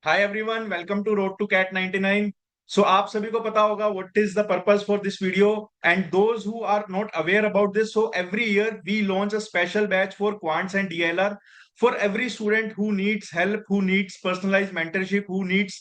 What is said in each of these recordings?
Hi everyone, welcome to road to CAT 99। So आप सभी को पता होगा what is the purpose for this video and those who are not aware about this, so every year we launch a special batch for quants and DLR for every student who needs help, who needs personalized mentorship, who needs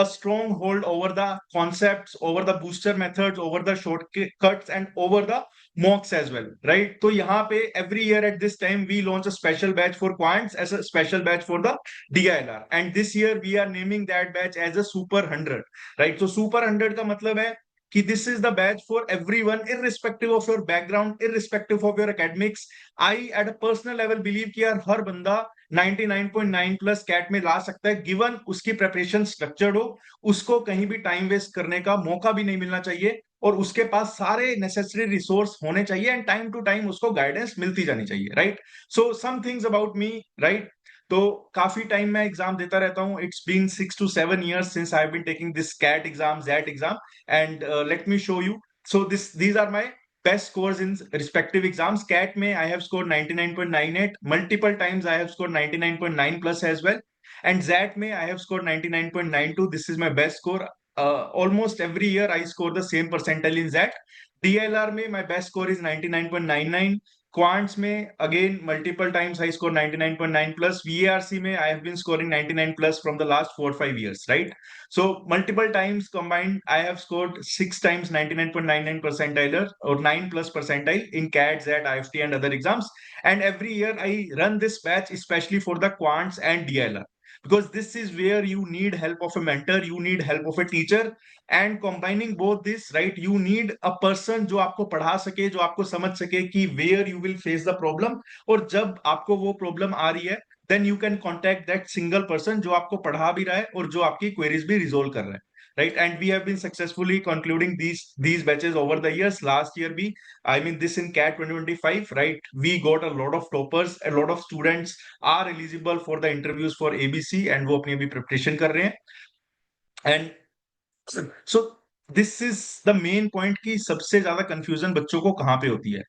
a strong hold over the concepts, over the booster methods, over the shortcuts and over the mocks as well, right? तो यहाँ पे every year at this time we launch a special batch for quants as a special batch for the DILR, and this year we are naming that batch as a Super 100, right? So Super 100 का मतलब है कि this is the batch for everyone, irrespective of your background, irrespective of your academics. I at a personal level believe कि यार हर बंदा 99.9 plus cat में ला सकता है, गिवन उसकी प्रेपरेशन स्ट्रक्चर्ड हो, उसको कहीं भी टाइम वेस्ट करने का मौका भी नहीं मिलना चाहिए और उसके पास सारे नेसेसरी रिसोर्स होने चाहिए एंड टाइम टू टाइम उसको गाइडेंस मिलती जानी चाहिए, right? So some things about me, right? तो काफी टाइम मैं एग्जाम देता रहता हूँ. It's been 6 to 7 years since I have been taking this CAT exam, that exam, and let me show you. So this these are my best scores in respective exams. CAT may I have scored 99.98. Multiple times I have scored 99.9 plus as well. And ZAT may I have scored 99.92. This is my best score. Almost every year I score the same percentile in ZAT. DLR may my best score is 99.99. Quants में again multiple times I score 99.9 plus. VARC में I have been scoring 99 plus from the last 4 or 5 years, right? So multiple times combined, I have scored 6 times 99.99 percentile or 9 plus percentile in CAT, ZAT, IFT and other exams. And every year I run this batch especially for the quants and DLR, because this is where you need help of a mentor, you need help of a teacher, and combining both this, right, you need a person जो आपको पढ़ा सके, जो आपको समझ सके कि where you will face the problem, और जब आपको वो प्रॉब्लम आ रही है then you can contact that single person जो आपको पढ़ा भी रहा है और जो आपकी क्वेरीज भी रिजोल्व कर रहा है, right? And we have been successfully concluding these batches over the years. Last year we, I mean this in CAT 2025, right, we got a lot of toppers, a lot of students are eligible for the interviews for ABC and वो अपनी अभी preparation कर रहे हैं. And so this is the main point कि सबसे ज्यादा confusion बच्चों को कहाँ पे होती है,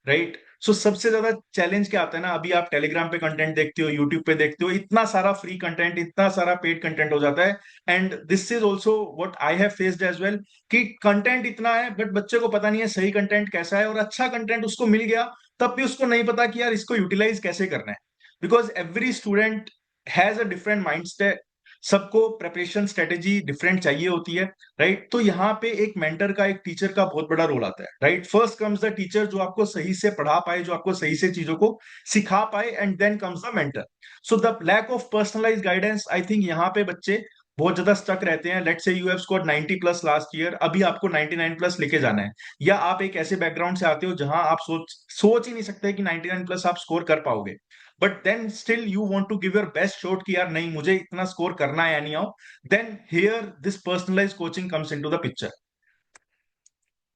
राइट? सो सबसे ज्यादा चैलेंज क्या आता है ना, अभी आप टेलीग्राम पे कंटेंट देखते हो, यूट्यूब पे देखते हो, इतना सारा फ्री कंटेंट, इतना सारा पेड कंटेंट हो जाता है. And this is also what I have faced as well, कि कंटेंट इतना है बट बच्चे को पता नहीं है सही कंटेंट कैसा है, और अच्छा कंटेंट उसको मिल गया तब भी उसको नहीं पता कि यार इसको यूटिलाइज कैसे करना है, because every student has a different mind, सबको प्रेपरेशन स्ट्रेटेजी डिफरेंट चाहिए होती है, राइट? तो यहाँ पे एक मेंटर का, एक टीचर का बहुत बड़ा रोल आता है, right? First comes the teacher जो आपको सही से पढ़ा पाए, जो आपको सही से चीजों को सिखा पाए, and then comes the mentor. So the lack of personalize guidance, I think यहाँ पे बच्चे बहुत ज्यादा स्टक रहते हैं. Let's say you have scored 90 plus last year, अभी आपको 99 प्लस लेके जाना है, या आप एक ऐसे बैकग्राउंड से आते हो जहां आप सोच सोच ही नहीं सकते कि 99 प्लस आप स्कोर कर पाओगे, but then still you want to give your best shot कि यार नहीं, मुझे इतना स्कोर करना है यानी आओ, then here this personalized coaching comes into the picture,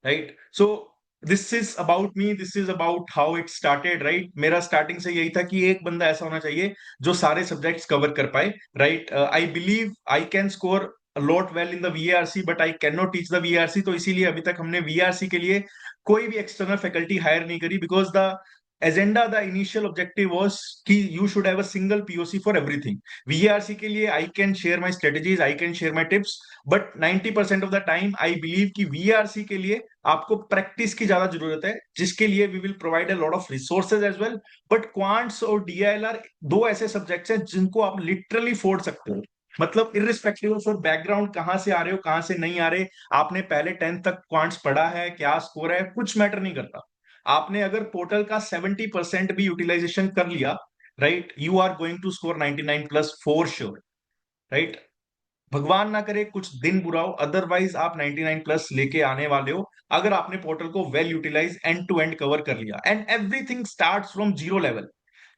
right? So this is about me, this is about how it started, right? मेरा स्टार्टिंग से यही था कि एक बंदा ऐसा होना चाहिए जो सारे सब्जेक्ट्स कवर कर पाए, right? I believe I can score lot well in the VRC but I can not teach the VRC, तो इसीलिए अभी तक हमने वीआरसी के लिए कोई भी एक्सटर्नल फैकल्टी हायर नहीं करी, because the agenda, the initial objective was कि you should have a single POC for everything. VRC के लिए I can share my strategies, I can share my tips, but 90% of the time I believe कि VRC के लिए आपको practice की ज्यादा जरूरत है, जिसके लिए we will provide a lot of resources as well. But quants और डीआईएलआर दो ऐसे सब्जेक्ट्स हैं जिनको आप लिटरली फोड़ सकते हो, मतलब इरिस्पेक्टिव ऑफ योर बैकग्राउंड, कहां से आ रहे हो, कहां से नहीं आ रहे, आपने पहले 10th तक क्वांट्स पढ़ा है, क्या स्कोर है, कुछ मैटर नहीं करता. आपने अगर पोर्टल का 70% भी यूटिलाइजेशन कर लिया, right, you are going to score 99 plus for sure, right? भगवान ना करे कुछ दिन बुरा हो, अदरवाइज आप 99 प्लस लेके आने वाले हो अगर आपने पोर्टल को well utilize, end to end cover कर लिया. And everything starts from zero level.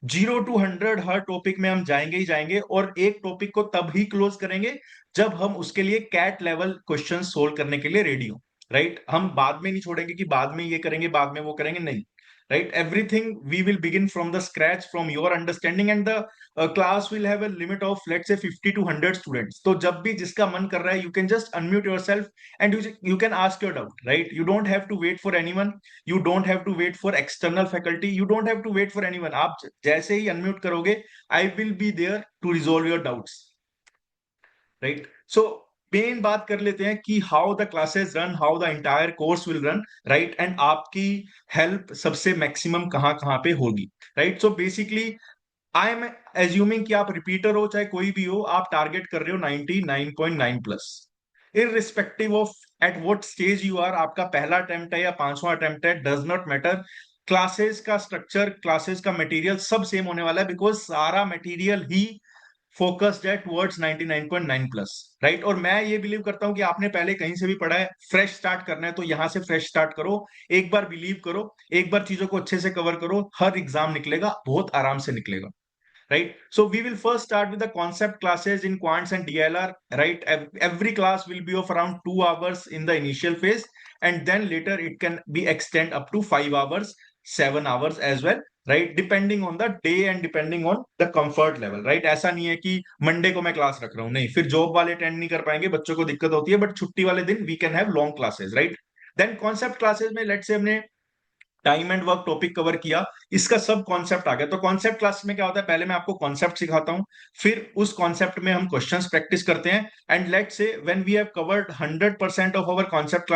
0 to 100 हर टॉपिक में हम जाएंगे ही जाएंगे, और एक टॉपिक को तब ही क्लोज करेंगे जब हम उसके लिए कैट लेवल क्वेश्चन सोल्व करने के लिए रेडी हो, राइट? हम बाद में नहीं छोड़ेंगे कि बाद में ये करेंगे, बाद में वो करेंगे, नहीं, right? Everything we will begin from the scratch, from your understanding, and the class will have a limit of, let's say, 50 to 100 students. तो जब भी जिसका मन कर रहा है, you can just unmute yourself and you can ask your doubt, right? You don't have to wait for anyone, you don't have to wait for external faculty, you don't have to wait for anyone. आप जैसे ही unmute करोगे, I will be there to resolve your doubts. Right? So main बात कर लेते हैं कि how the classes run, how the entire course will run, right? And आपकी help सबसे मैक्सिमम कहाँ कहाँ पे होगी, right? So basically I am assuming कि आप रिपीटर हो चाहे कोई भी हो, आप टारगेट कर रहे हो 99.9 plus, irrespective of at what stage you are. आपका पहला अटेम्प्ट है या 5वां अटेम्प्ट है, डज नॉट मैटर। क्लासेस का स्ट्रक्चर, क्लासेस का मटेरियल सब सेम होने वाला है, बिकॉज सारा मटेरियल ही फोकस्ड है टुवर्ड्स 99.9 प्लस, राइट? और मैं ये बिलीव करता हूं कि आपने पहले कहीं से भी पढ़ा है, फ्रेश स्टार्ट करना है तो यहां से फ्रेश स्टार्ट करो। एक बार बिलीव करो, एक बार चीजों को अच्छे से कवर करो, हर एग्जाम निकलेगा, बहुत आराम से निकलेगा, right? So we will first start with the concept classes in quants and DLR, right? Every class will be of around 2 hours in the initial phase, and then later it can be extend up to 5 hours, 7 hours as well, right? Depending on the day and depending on the comfort level, right? ऐसा नहीं है कि Monday को मैं class रख रहा हूं, नहीं, फिर जॉब वाले अटेंड नहीं कर पाएंगे, बच्चों को दिक्कत होती है, बट छुट्टी वाले दिन we can have long classes, right? Then concept classes में लेट्स से हमने time and work topic cover किया, इसका सब कॉन्सेप्ट आ गया। तो कॉन्सेप्ट क्लास में क्या होता है, पहले मैं आपको कॉन्सेप्ट सिखाता हूं, फिर उस कॉन्सेप्ट में हम क्वेश्चंस प्रैक्टिस करते हैं, and let's say when we have covered 100% of our concept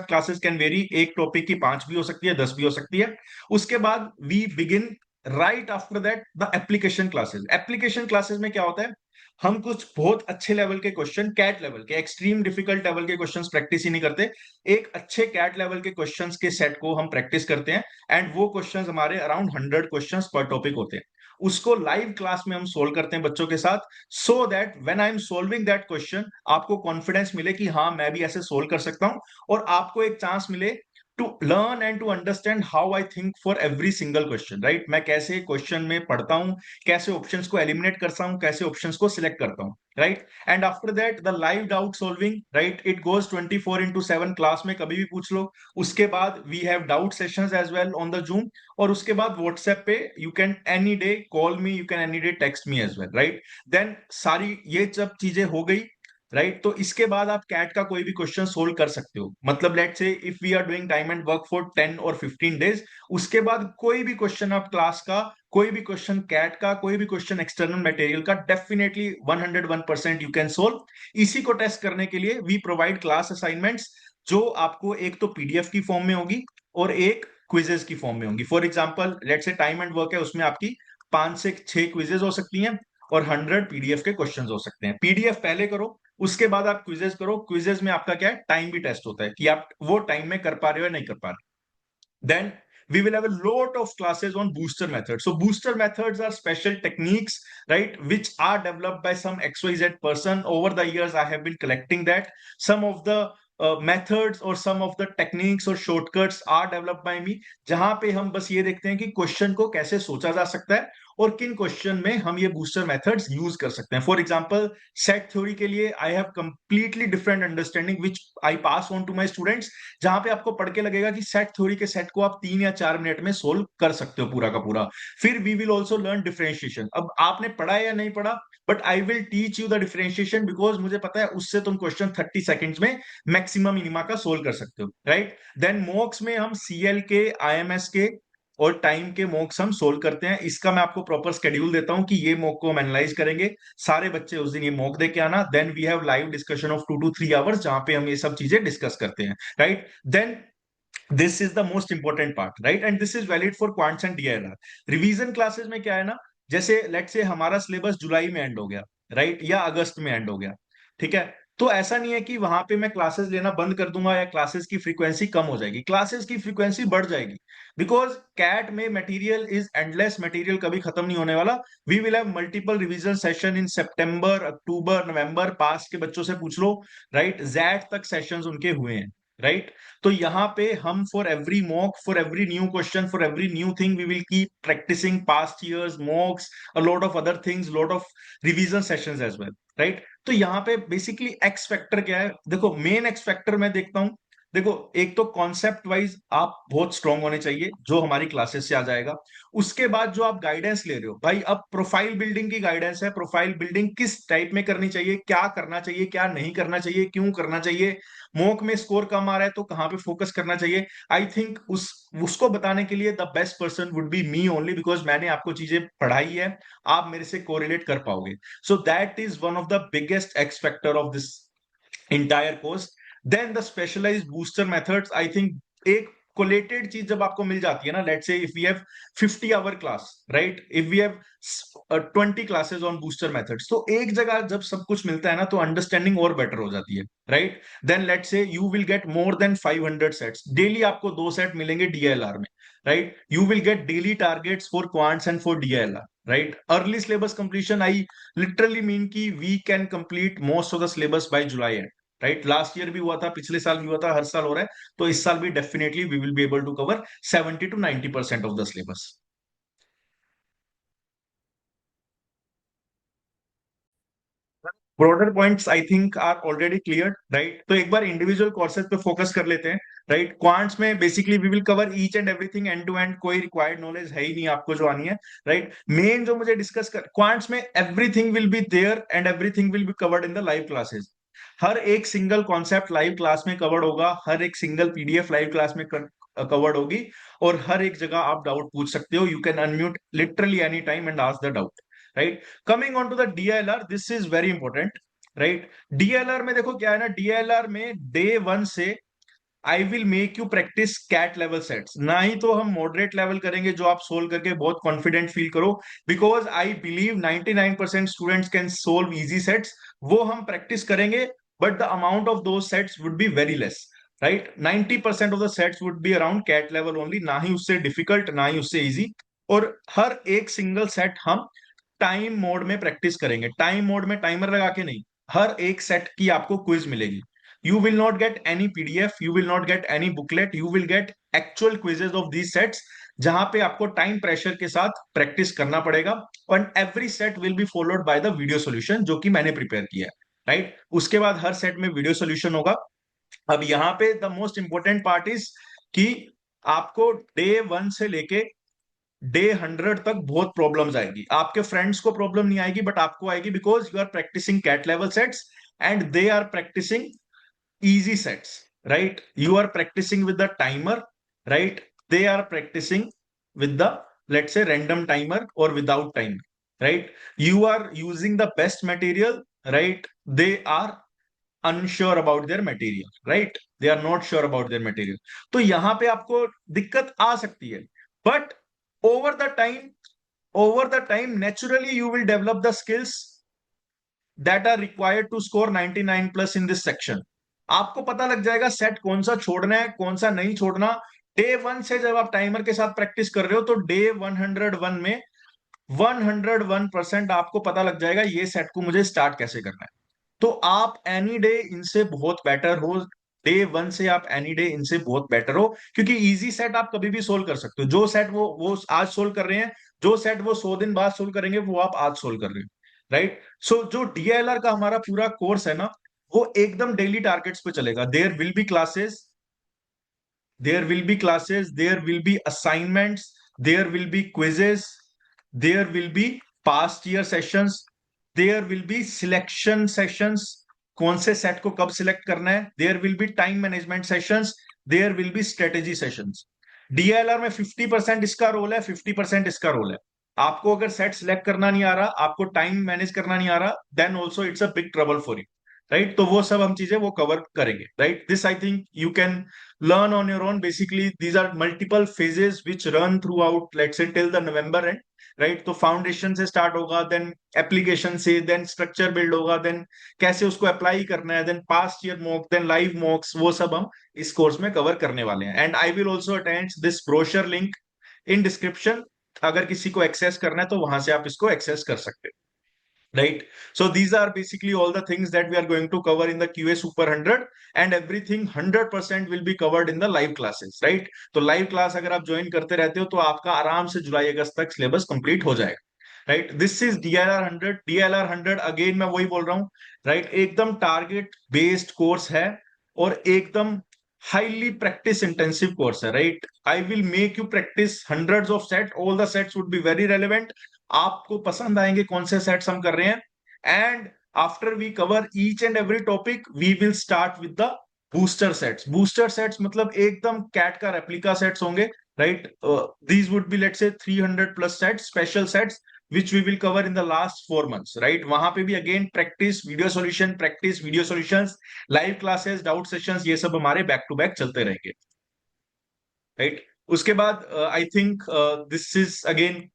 classes can vary, एक टॉपिक की 5 भी हो सकती है, 10 भी हो सकती है। उसके बाद we begin right after that the application classes. Application classes में क्या होता है, हम कुछ बहुत अच्छे लेवल के क्वेश्चन, कैट लेवल के, एक्सट्रीम डिफिकल्ट लेवल के क्वेश्चंस प्रैक्टिस ही नहीं करते, एक अच्छे कैट लेवल के क्वेश्चंस के सेट को हम प्रैक्टिस करते हैं, एंड वो क्वेश्चंस हमारे अराउंड 100 क्वेश्चंस पर टॉपिक होते हैं। उसको लाइव क्लास में हम सोल्व करते हैं बच्चों के साथ, so that when I am solving that question आपको कॉन्फिडेंस मिले कि हाँ मैं भी ऐसे सोल्व कर सकता हूं, और आपको एक चांस मिले to learn and to understand how I think for every single question, right? मैं कैसे क्वेश्चन में पढ़ता हूं, कैसे ऑप्शंस को एलिमिनेट करता हूं, कैसे ऑप्शंस को सिलेक्ट करता हूं, right? And after that the live doubt solving, right, it goes 24/7, class में कभी भी पूछ लो। उसके बाद we have doubt sessions as well on the Zoom, और उसके बाद व्हाट्सएप पे you can any day call me, you can any day text me as well, right? Then सारी ये सब चीजें हो गई, राइट? तो इसके बाद आप कैट का कोई भी क्वेश्चन सोल्व कर सकते हो, मतलब let's say if we are doing time and work for 10 और 15 डेज, उसके बाद कोई भी क्वेश्चन आप क्लास का, कोई भी क्वेश्चन कैट का, कोई भी क्वेश्चन एक्सटर्नल मटेरियल का, डेफिनेटली 101% यू कैन सोल्व। इसी को टेस्ट करने के लिए वी प्रोवाइड क्लास असाइनमेंट्स, जो आपको एक तो पीडीएफ की फॉर्म में होगी और एक क्विजेस की फॉर्म में होंगी। For example let's say time and work है, उसमें आपकी 5 से 6 क्विजेस हो सकती हैं और 100 पीडीएफ के क्वेश्चंस हो सकते हैं। पीडीएफ पहले करो, उसके बाद आप क्विजेस करो। क्विजेस में आपका क्या है, टाइम भी टेस्ट होता है कि आप वो टाइम में कर पा रहे हो या नहीं कर पा रहे। Then we will have a lot of classes on booster methods. So booster methods are special techniques, right, which are developed by some XYZ person. Over the years I have been collecting that. Some of the methods or some of the techniques or shortcuts are developed by me, जहां पे हम बस ये देखते हैं कि question को कैसे सोचा जा सकता है और किन क्वेश्चन में हम ये बूस्टर मेथड्स यूज कर सकते हैं। फॉर एग्जांपल सेट थ्योरी के लिए I have completely different understanding which I pass on to my students, जहां पे आपको पढ़ के लगेगा कि सेट थ्योरी के सेट को आप 3 या 4 मिनट में सोल्व कर सकते हो पूरा का पूरा। फिर we will also learn differentiation. अब आपने पढ़ा है या नहीं पढ़ा, but I will teach you the differentiation, because मुझे पता है उससे तुम क्वेश्चन 30 सेकेंड्स में मैक्सिमम मिनिमा का सोल्व कर सकते हो, राइट? देन मॉक्स में हम सीएल के, आईएमएस के और टाइम के मॉक्स हम सोल्व करते हैं। इसका मैं आपको प्रॉपर शेड्यूल देता हूं कि ये मॉक को हम एनालाइज करेंगे, सारे बच्चे उस दिन ये मॉक दे के आना। Then we have live discussion of 2 to 3 hours, जहां पे हम ये सब चीजें डिस्कस करते हैं, right? Then this is the most important part, right? And this is valid for quants and DIR. Revision classes में क्या है ना, जैसे लेट से हमारा सिलेबस जुलाई में एंड हो गया, राइट, या अगस्त में एंड हो गया, ठीक है? तो ऐसा नहीं है कि वहां पे मैं क्लासेस लेना बंद कर दूंगा या क्लासेस की फ्रीक्वेंसी कम हो जाएगी, क्लासेस की फ्रीक्वेंसी बढ़ जाएगी, बिकॉज कैट में मटेरियल इज एंडलेस, मटेरियल कभी खत्म नहीं होने वाला। We will have multiple revision session in September, October, November, पास के बच्चों से पूछ लो, राइट? जैट तक सेशंस उनके हुए हैं, राइट? तो यहाँ पे हम for every mock, for every new question, for every new thing we will keep practicing past years mocks, a lot of other things, lot of revision sessions as well, right? तो यहाँ पे basically x factor क्या है, देखो main x factor मैं देखता हूं देखो, एक तो कॉन्सेप्ट वाइज आप बहुत स्ट्रांग होने चाहिए, जो हमारी क्लासेस से आ जाएगा। उसके बाद जो आप गाइडेंस ले रहे हो भाई, अब प्रोफाइल बिल्डिंग की गाइडेंस है। प्रोफाइल बिल्डिंग किस टाइप में करनी चाहिए, क्या करना चाहिए, क्या नहीं करना चाहिए, क्यों करना चाहिए, मॉक में स्कोर कम आ रहा है तो कहां पे फोकस करना चाहिए। आई थिंक उसको बताने के लिए the best person would be me only, because मैंने आपको चीजें पढ़ाई है, आप मेरे से कोरिलेट कर पाओगे। So that is one of the biggest aspect of this entire course. Then the specialized booster methods, I think एक कोलेटेड चीज जब आपको मिल जाती है ना, let's say if we have 50 hour class, right, if we have 20 classes on booster methods, तो एक जगह जब सब कुछ मिलता है ना, तो अंडरस्टैंडिंग और बेटर हो जाती है, right. Then let's say you will get more than 500 sets daily, आपको 2 सेट मिलेंगे डीएलआर में, right. You will get daily targets for quants and for DLR, right. Early syllabus completion, I literally mean की we can complete most of the syllabus by July end, right. Last year भी हुआ था, पिछले साल भी हुआ था, हर साल हो रहा है। तो इस साल भी definitely we will be able to cover 70 to 90% of the syllabus. Broader points I think are already clear, right. तो एक बार इंडिविजुअल कोर्सेज पे फोकस कर लेते हैं, राइट। क्वांट्स में basically we will cover each and everything end to end, कोई रिक्वायर्ड नॉलेज है ही नहीं आपको जो आनी है, राइट। मेन जो मुझे डिस्कस कर, क्वांट्स में everything will be there and everything will be covered in the live classes. हर एक सिंगल कॉन्सेप्ट लाइव क्लास में कवर्ड होगा, हर एक सिंगल पीडीएफ लाइव क्लास में कवर्ड होगी, और हर एक जगह आप डाउट पूछ सकते हो। You can unmute literally any time and ask the doubt, right. Coming on to the DLR, this is very important, right. DLR में देखो क्या है ना, डीएलआर में डे वन से I will make you practice CAT level sets. ना ही तो हम मॉडरेट लेवल करेंगे जो आप सोल्व करके बहुत कॉन्फिडेंट फील करो, because I believe 99% students can solve easy sets, वो हम प्रैक्टिस करेंगे, बट द अमाउंट ऑफ दो sets would be very less, right. 90% of the sets would be around CAT level only, ना ही उससे डिफिकल्ट ना ही उससे इजी। और हर एक सिंगल सेट हम टाइम मोड में प्रैक्टिस करेंगे, टाइम मोड में टाइमर लगा के नहीं। हर एक सेट की आपको क्विज मिलेगी। You will not get any PDF, you will not get any booklet, you will gate actual quizzes of these sets, जहां पे आपको टाइम प्रेशर के साथ प्रैक्टिस करना पड़ेगा। And every set will be followed by the video solution, जो कि मैंने प्रिपेयर किया है, राइट। उसके बाद हर सेट में वीडियो सोल्यूशन होगा। अब यहाँ पे the most important part is कि आपको डे वन से लेके डे 100 तक बहुत प्रॉब्लम्स आएगी। आपके फ्रेंड्स को प्रॉब्लम नहीं आएगी, बट आपको आएगी, because you are practicing CAT level sets and they are practicing easy sets, right? You are practicing with the timer, right? They are practicing with the, let's say, random timer or without timer, right? You are using the best material, right? They are unsure about their material, right? They are not sure about their material. तो यहां पे आपको दिक्कत आ सकती है, but over the time, over the time, naturally you will develop the skills that are required to score 99 plus in this section. आपको पता लग जाएगा सेट कौन सा छोड़ना है, कौन सा नहीं छोड़ना। डे वन से जब आप टाइमर के साथ प्रैक्टिस कर रहे हो, तो डे 101 में 101% आपको पता लग जाएगा ये सेट को मुझे स्टार्ट कैसे करना है। तो आप एनी डे इनसे बहुत बेटर हो, डे वन से आप एनी डे इनसे बहुत बेटर हो, क्योंकि इजी सेट आप कभी भी सोल्व कर सकते हो। जो सेट वो आज सोल्व कर रहे हैं, जो सेट वो 100 दिन बाद सोल्व करेंगे, वो आप आज सोल्व कर रहे हो, राइट। सो जो डीएलआर का हमारा पूरा कोर्स है ना, वो एकदम डेली टारगेट्स पे चलेगा। There will be classes, there will be assignments, there will be quizzes, there will be past year sessions, there will be selection sessions, कौन से सेट को कब सिलेक्ट करना है, there will be time management sessions, there will be strategy sessions. DLR में 50% इसका role है, 50% इसका रोल है। आपको अगर सेट सिलेक्ट करना नहीं आ रहा, आपको टाइम मैनेज करना नहीं आ रहा, then also it's a big trouble for you, right. तो वो सब हम चीजें वो कवर करेंगे, right. This I think you can learn on your own. Basically, these are multiple phases which run throughout, let's say, till the November end, right? तो foundation से start होगा, देन एप्लीकेशन से, देन स्ट्रक्चर बिल्ड होगा, then कैसे उसको apply करना है, then past year mock, then live mocks, वो सब हम इस कोर्स में कवर करने वाले हैं। And I will also attach this brochure link in description, अगर किसी को एक्सेस करना है तो वहां से आप इसको एक्सेस कर सकते हैं, right? So these are basically all the things that we are going to cover in the QA Super 100, and everything 100% will be covered in the live classes, right? तो लाइव क्लास अगर आप join करते रहते हो, तो आपका आराम से जुलाई अगस्त तक सिलेबस कंप्लीट हो जाएगा, right. This is DLR 100। DLR 100 again मैं वही बोल रहा हूँ, राइट। एकदम टारगेट बेस्ड कोर्स है, और एकदम highly practice intensive course है, right? I will make you practice hundreds of sets. All the sets would be very relevant. आपको पसंद आएंगे कौन से सेट्स हम कर रहे हैं. And after we cover each and every topic, we will start with the booster sets. Booster sets मतलब एकदम कैट का रेप्लिका सेट्स होंगे, right? These would be, let's say, 300 plus sets, special sets, which we will cover in the last 4 months, right? वहां पे भी again practice video solutions, live classes, doubt sessions, ये सब हमारे बैक टू बैक चलते रहेंगे, right? उसके बाद I think this is again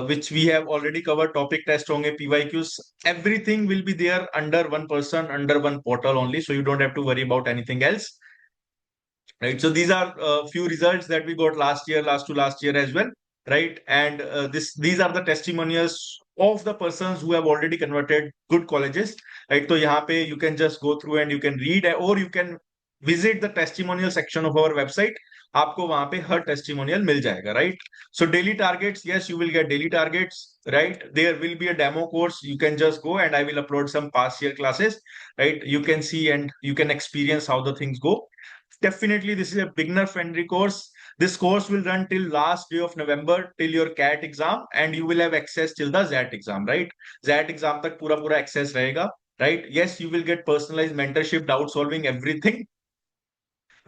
which we have already cover, topic test होंगे, PYQs, everything will be there under one person, under one portal only, so you don't have to worry about anything else, right? So these are few results that we got last to last year as well, right? And these are the testimonials of the persons who have already converted good colleges, right? So यहाँ पे you can just go through and you can read, or you can visit the testimonial section of our website. आपको वहां पे हर testimonial मिल जाएगा, right? So daily targets, yes, you will get daily targets, right? There will be a demo course. You can just go and I will upload some past year classes, right? You can see and you can experience how the things go. Definitely, this is a beginner friendly course. This course will run till last day of November, till your CAT exam, and you will have access till the ZAT exam, right? ZAT exam tak pura access rahega, right? Yes, you will get personalized mentorship, doubt solving, everything,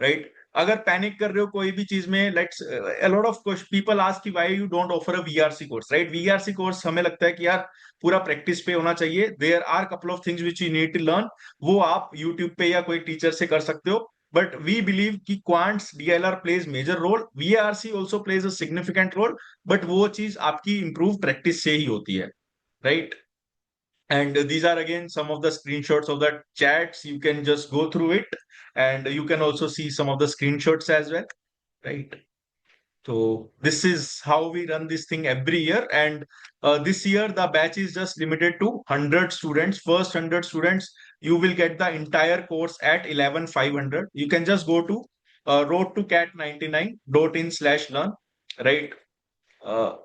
right? अगर panic कर रहे हो कोई भी चीज में, let's a lot of people ask कि why you don't offer a VRC course, right? VRC course हमें लगता है कि यार पूरा प्रैक्टिस पे होना चाहिए. There are couple of things which you need to learn. वो आप YouTube पे या कोई टीचर से कर सकते हो. But we believe कि quants DLR plays major role, VRC also plays a significant role, but वो चीज आपकी improve practice से ही होती है, right? And these are again some of the screenshots of the chats. You can just go through it, and you can also see some of the screenshots as well, right? So this is how we run this thing every year. And this year the batch is just limited to 100 students. First 100 students, you will get the entire course at 11,500. You can just go to road to cat99.in/learn, right? uh,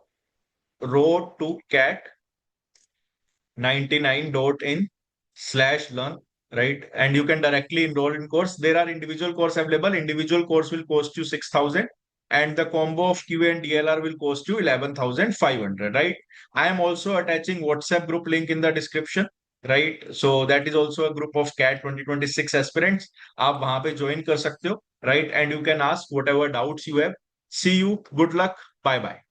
road to cat99.in/learn, right? And you can directly enroll in course. There are individual course available. Individual course will cost you 6,000, and the combo of QA and DLR will cost you 11,500, right? I am also attaching WhatsApp group link in the description, right? So that is also a group of CAT 2026 aspirants. आप वहां पे join कर सकते हो, right? And you can ask whatever doubts you have. See you. Good luck. Bye bye.